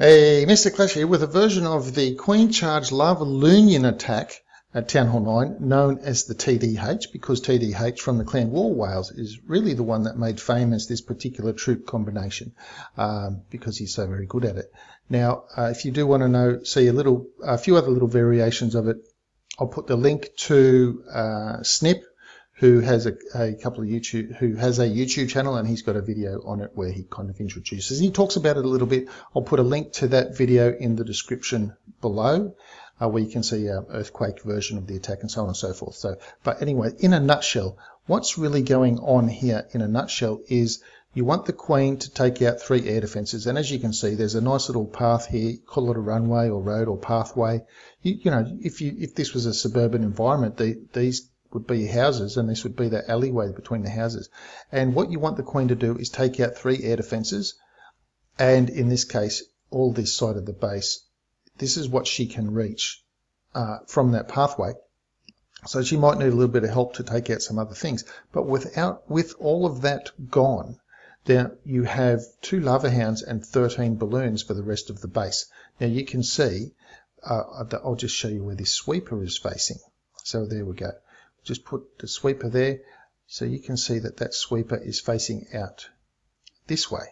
Hey, Mr. Clash here with a version of the Queen Charge LALOONIon attack at Town Hall 9, known as the TDH, because TDH from the Clan War Wales is really the one that made famous this particular troop combination, because he's so very good at it. Now, if you do want to see a few other little variations of it, I'll put the link to Snip, who has a YouTube channel, and he's got a video on it where he kind of introduces. He talks about it a little bit. I'll put a link to that video in the description below, where you can see an earthquake version of the attack and so on and so forth. But anyway, in a nutshell, what's really going on here in a nutshell is you want the Queen to take out 3 air defences, and as you can see, there's a nice little path here. Call it a runway or road or pathway. You know, if this was a suburban environment, these would be houses, and this would be the alleyway between the houses. And what you want the Queen to do is take out 3 air defences, and in this case, all this side of the base. This is what she can reach from that pathway. So she might need a little bit of help to take out some other things. But with all of that gone, then you have 2 lava hounds and 13 balloons for the rest of the base. Now you can see, I'll just show you where this sweeper is facing. So there we go. Just put the sweeper there, so you can see that that sweeper is facing out this way.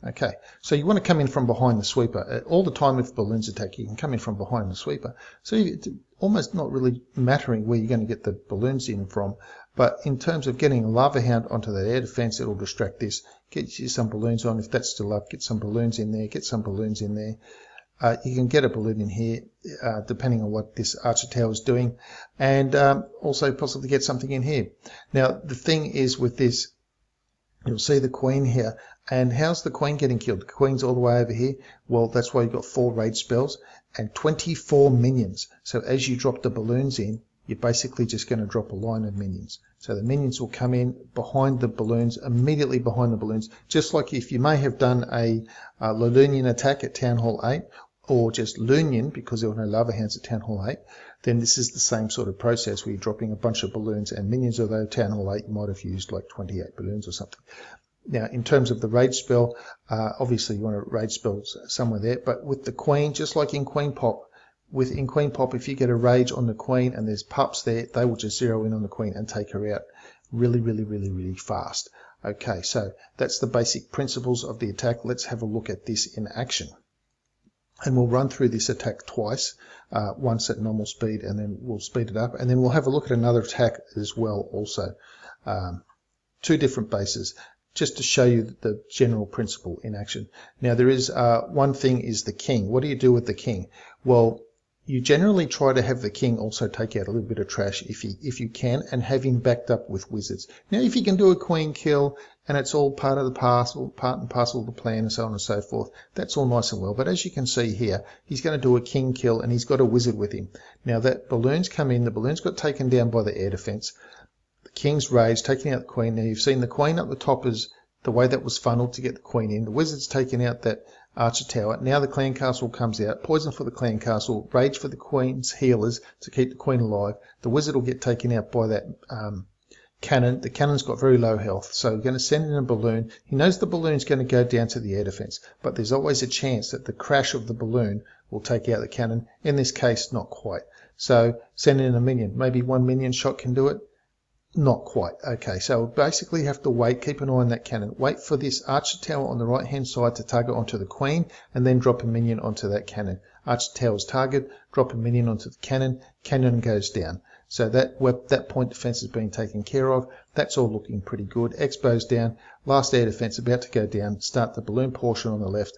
Okay, so you want to come in from behind the sweeper. All the time if balloons attack, you can come in from behind the sweeper. So it's almost not really mattering where you're going to get the balloons in from, but in terms of getting a lava hound onto that air defense, it'll distract this. Get you some balloons on. If that's still up, get some balloons in there, get some balloons in there. You can get a balloon in here, depending on what this archer tower is doing, and also possibly get something in here. Now, the thing is with this, you'll see the Queen here, and how's the Queen getting killed? The Queen's all the way over here. Well, that's why you've got 4 rage spells and 24 minions. So as you drop the balloons in, you're basically just going to drop a line of minions. So the minions will come in behind the balloons, immediately behind the balloons, just like if you may have done a LALOONIon attack at Town Hall 8, or just LALOONIon, because there were no lava hounds at Town Hall 8, then this is the same sort of process where you're dropping a bunch of balloons and minions, although Town Hall 8 you might have used like 28 balloons or something. Now, in terms of the rage spell, obviously you want to rage spell somewhere there, but with the Queen, just like in Queen Pop, in Queen Pop, if you get a rage on the Queen and there's pups there, they will just zero in on the Queen and take her out really, really, really, really fast. Okay, so that's the basic principles of the attack. Let's have a look at this in action. And we'll run through this attack twice, once at normal speed, and then we'll speed it up, and then we'll have a look at another attack as well also. 2 different bases, just to show you the general principle in action. Now there is one thing is the King. What do you do with the King? Well, you generally try to have the King also take out a little bit of trash if you can, and have him backed up with wizards. Now if you can do a Queen kill and it's all part and parcel of the plan and so on and so forth, that's all nice and well. But as you can see here, he's going to do a King kill and he's got a wizard with him. Now that balloons come in, the balloons got taken down by the air defense. The King's rage, taking out the Queen. Now you've seen the Queen up the top is the way that was funneled to get the Queen in. The wizard's taking out that archer tower. Now the clan castle comes out. Poison for the clan castle. Rage for the Queen's healers to keep the Queen alive. The wizard will get taken out by that cannon. The cannon's got very low health, so we're going to send in a balloon. He knows the balloon's going to go down to the air defense, but there's always a chance that the crash of the balloon will take out the cannon. In this case, not quite. So send in a minion. Maybe 1 minion shot can do it. Not quite. Okay, so we'll basically have to wait, keep an eye on that cannon. Wait for this archer tower on the right hand side to target onto the Queen, and then drop a minion onto that cannon. Archer tower's target, drop a minion onto the cannon, cannon goes down. So that point defense is being taken care of. That's all looking pretty good. Expo's down. Last air defense about to go down. Start the balloon portion on the left.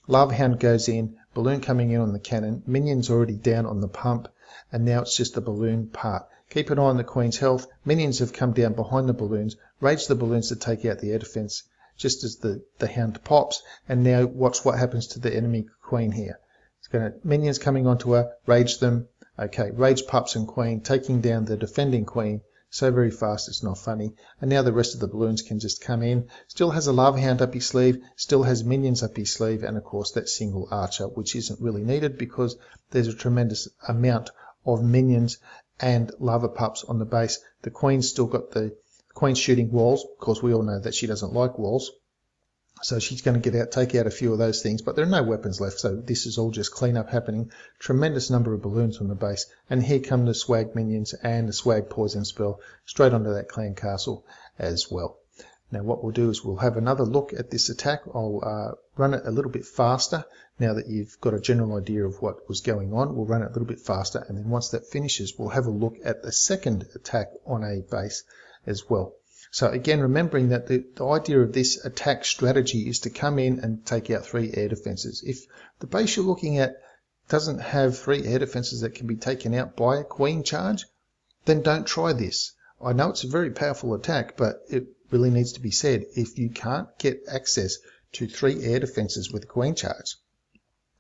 Lava hound goes in. Balloon coming in on the cannon. Minions already down on the pump. And now it's just the balloon part. Keep an eye on the Queen's health. Minions have come down behind the balloons. Rage the balloons to take out the air defense just as the hound pops. And now watch what happens to the enemy Queen here. It's going to minions coming onto her. Rage them. Okay, rage pups and Queen, taking down the defending Queen so very fast it's not funny. And now the rest of the balloons can just come in. Still has a lava hound up his sleeve, still has minions up his sleeve, and of course that single archer, which isn't really needed because there's a tremendous amount of minions and lava pups on the base. The Queen's still got the Queen's shooting walls. Of course, we all know that she doesn't like walls. So she's going to take out a few of those things, but there are no weapons left, so this is all just cleanup happening. Tremendous number of balloons on the base, and here come the swag minions and the swag poison spell straight onto that clan castle as well. Now what we'll do is we'll have another look at this attack. I'll run it a little bit faster now that you've got a general idea of what was going on. We'll run it a little bit faster, and then once that finishes, we'll have a look at the second attack on a base as well. So again, remembering that the idea of this attack strategy is to come in and take out 3 air defenses. If the base you're looking at doesn't have 3 air defenses that can be taken out by a queen charge, then don't try this. I know it's a very powerful attack, but it really needs to be said, if you can't get access to 3 air defenses with a queen charge,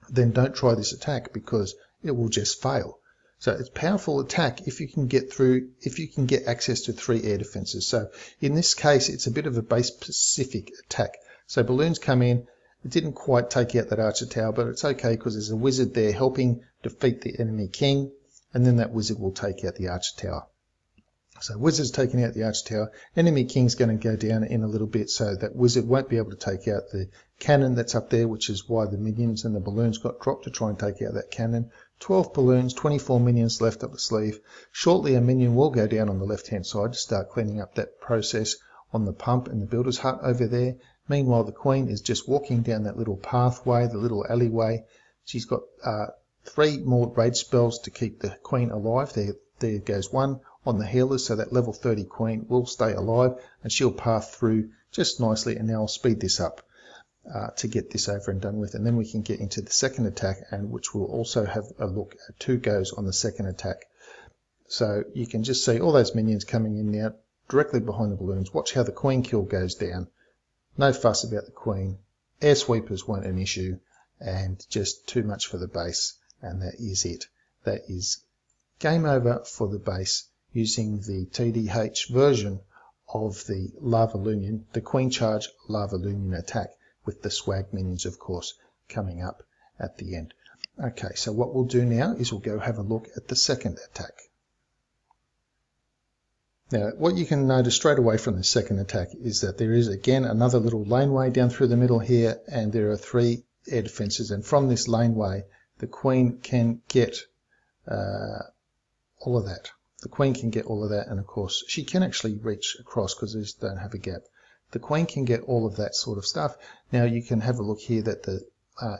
then don't try this attack because it will just fail. So it's a powerful attack if you can get access to 3 air defenses. So in this case, it's a bit of a base specific attack. So balloons come in, it didn't quite take out that archer tower, but it's okay because there's a wizard there helping defeat the enemy king, and then that wizard will take out the archer tower. So wizard's taking out the archer tower, enemy king's going to go down in a little bit, so that wizard won't be able to take out the cannon that's up there, which is why the minions and the balloons got dropped to try and take out that cannon. 12 balloons, 24 minions left up the sleeve. Shortly a minion will go down on the left hand side to start cleaning up that process on the pump and the builder's hut over there. Meanwhile the queen is just walking down that little pathway, the little alleyway. She's got 3 more rage spells to keep the queen alive. There goes one on the healers, so that level 30 queen will stay alive and she'll path through just nicely. And now I'll speed this up to get this over and done with, and then we can get into the second attack, and which we'll also have a look at 2 goes on the second attack. So you can just see all those minions coming in now directly behind the balloons. Watch how the queen kill goes down. No fuss about the queen. Air sweepers weren't an issue, and just too much for the base, and that is it. That is game over for the base using the TDH version of the LALOONIon, the queen charge LALOONIon attack, with the swag minions, of course, coming up at the end. Okay, so what we'll do now is we'll go have a look at the second attack. Now, what you can notice straight away from the second attack is that there is, again, another little laneway down through the middle here, and there are 3 air defenses, and from this laneway, the queen can get all of that. The queen can get all of that, and of course, she can actually reach across because these don't have a gap. The queen can get all of that sort of stuff. Now you can have a look here that the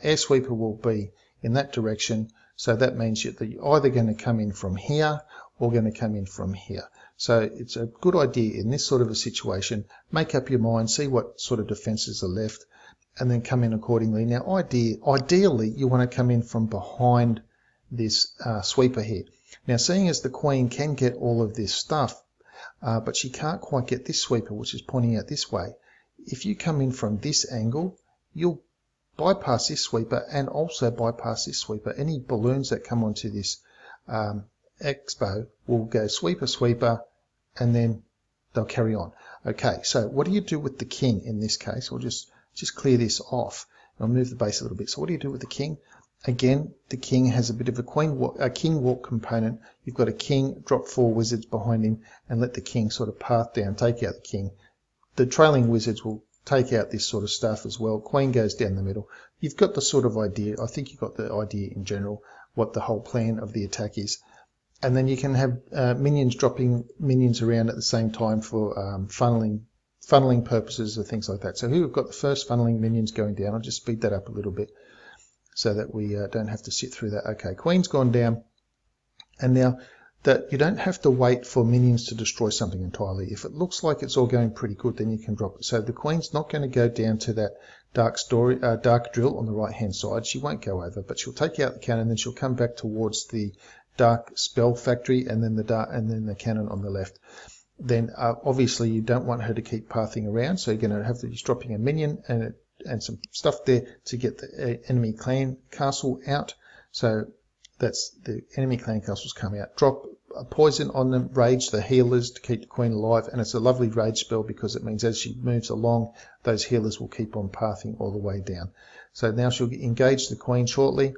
air sweeper will be in that direction, so that means that you're either going to come in from here or going to come in from here. So it's a good idea in this sort of a situation, make up your mind, see what sort of defenses are left, and then come in accordingly. Now ideally you want to come in from behind this sweeper here. Now seeing as the queen can get all of this stuff, but she can't quite get this sweeper, which is pointing out this way. If you come in from this angle, you'll bypass this sweeper and also bypass this sweeper. Any balloons that come onto this expo will go sweeper, sweeper, and then they'll carry on. Okay, so what do you do with the king in this case? We'll just clear this off. I'll move the base a little bit. So what do you do with the king? Again, the king has a bit of a king walk component. You've got a king, drop 4 wizards behind him, and let the king sort of path down, take out the king. The trailing wizards will take out this sort of stuff as well. Queen goes down the middle. You've got the sort of idea. I think you've got the idea in general, what the whole plan of the attack is. And then you can have minions dropping minions around at the same time for funneling purposes or things like that. So here we've got the first funneling minions going down. I'll just speed that up a little bit so that we don't have to sit through that. Okay, queen's gone down. And now that you don't have to wait for minions to destroy something entirely. If it looks like it's all going pretty good, then you can drop it. So the queen's not going to go down to that dark drill on the right hand side. She won't go over, but she'll take out the cannon, then she'll come back towards the dark spell factory, and then the cannon on the left. Then obviously you don't want her to keep pathing around, so you're going to have to be dropping a minion and some stuff there to get the enemy clan castle out. So that's the enemy clan castles come out. Drop a poison on them, rage the healers to keep the queen alive, and it's a lovely rage spell because it means as she moves along, those healers will keep on pathing all the way down. So now she'll engage the queen shortly.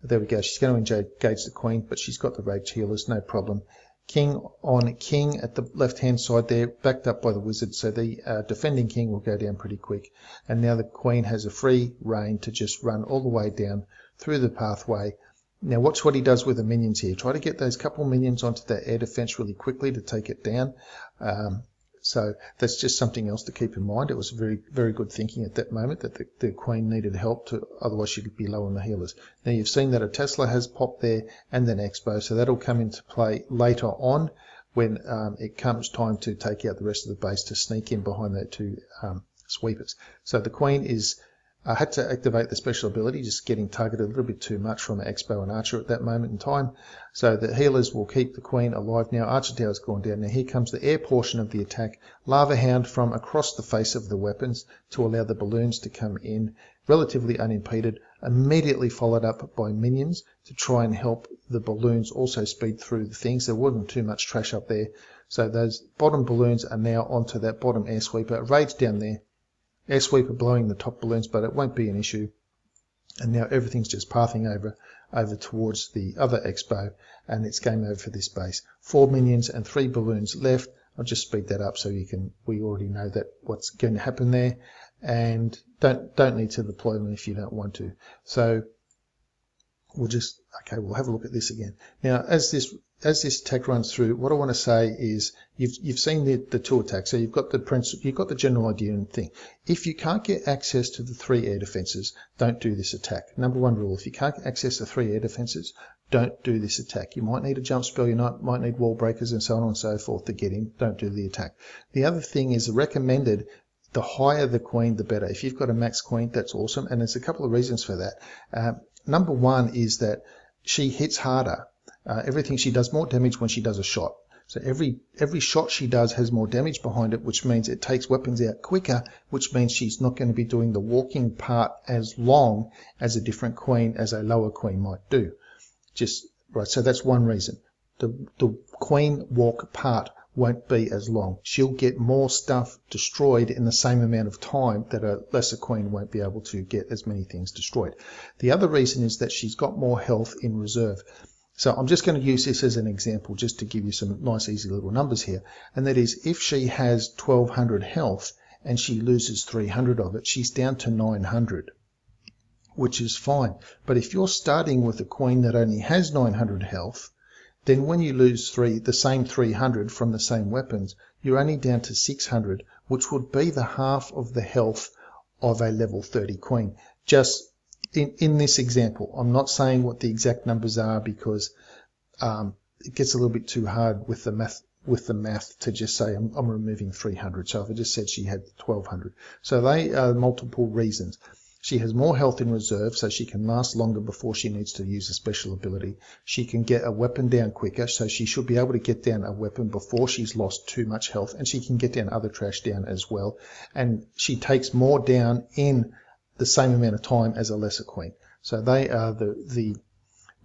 There we go. She's going to engage the queen, but she's got the rage healers, no problem. king on king at the left hand side there, backed up by the wizard, so the defending king will go down pretty quick. And now the queen has a free reign to just run all the way down through the pathway. Now watch what he does with the minions here. Try to get those couple minions onto that air defense really quickly to take it down. So that's just something else to keep in mind. It was very, very good thinking at that moment that the queen needed help, otherwise she'd be low on the healers. Now you've seen that a Tesla has popped there and an Expo, so that'll come into play later on when it comes time to take out the rest of the base to sneak in behind that two sweepers. So the queen is had to activate the special ability, just getting targeted a little bit too much from Expo and Archer at that moment in time. So the healers will keep the queen alive now. Archer Tower's gone down. Now here comes the air portion of the attack. Lava Hound from across the face of the weapons to allow the balloons to come in relatively unimpeded. Immediately followed up by minions to try and help the balloons also speed through the things. There wasn't too much trash up there. So those bottom balloons are now onto that bottom air sweeper. Rage down there. Air sweeper blowing the top balloons, but it won't be an issue. And now everything's just pathing over towards the other Expo, and it's game over for this base. 4 minions and 3 balloons left. I'll just speed that up so we already know that what's going to happen there, and don't need to deploy them if you don't want to. So we'll have a look at this again. Now as this attack runs through, what I want to say is you've seen the two attacks, so you've got the general idea and thing. If you can't get access to the 3 air defenses, don't do this attack. Number 1 rule: if you can't access the 3 air defenses, don't do this attack. You might need a jump spell, you might need wall breakers and so on and so forth to get in. Don't do the attack. The other thing is recommended, the higher the queen, the better. If you've got a max queen, that's awesome, and there's a couple of reasons for that. Number 1 is that she hits harder. Everything she does more damage when she does a shot. So every shot she does has more damage behind it, which means it takes weapons out quicker, which means she's not going to be doing the walking part as long as a different queen, as a lower queen might do. So that's one reason. The queen walk part won't be as long. She'll get more stuff destroyed in the same amount of time that a lesser queen won't be able to get as many things destroyed. The other reason is that she's got more health in reserve. So I'm just going to use this as an example just to give you some nice easy little numbers here. And that is, if she has 1200 health and she loses 300 of it, she's down to 900, which is fine. But if you're starting with a queen that only has 900 health, then when you lose the same 300 from the same weapons, you're only down to 600, which would be the half of the health of a level 30 queen. Just in this example, I'm not saying what the exact numbers are because it gets a little bit too hard with the math to just say I'm removing 300. So if I just said she had 1200. So they are multiple reasons. She has more health in reserve, so she can last longer before she needs to use a special ability. She can get a weapon down quicker, so she should be able to get down a weapon before she's lost too much health, and she can get down other trash down as well. And she takes more down in the same amount of time as a lesser queen. So they are the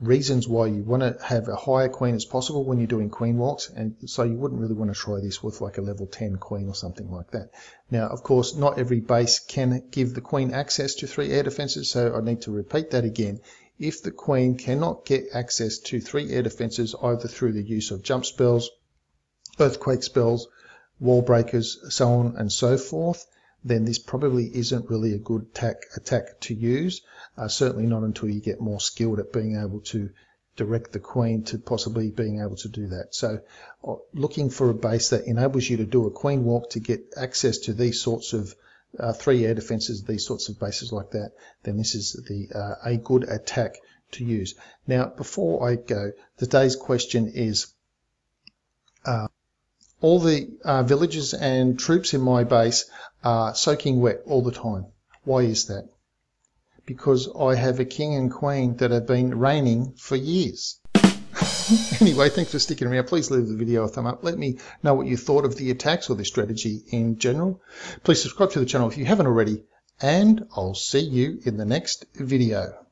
reasons why you want to have a higher queen as possible when you're doing queen walks, and so you wouldn't really want to try this with like a level 10 queen or something like that. Now, of course, not every base can give the queen access to 3 air defenses, so I need to repeat that again. If the queen cannot get access to 3 air defenses, either through the use of jump spells, earthquake spells, wall breakers, so on and so forth, then this probably isn't really a good attack to use. Certainly not until you get more skilled at being able to direct the queen to possibly being able to do that. So looking for a base that enables you to do a queen walk to get access to these sorts of 3 air defenses, these sorts of bases like that, then this is a good attack to use. Now, before I go, today's question is, all the villagers and troops in my base are soaking wet all the time. Why is that? Because I have a king and queen that have been reigning for years. Anyway, thanks for sticking around. Please leave the video a thumb up. Let me know what you thought of the attacks or the strategy in general. Please subscribe to the channel if you haven't already, and I'll see you in the next video.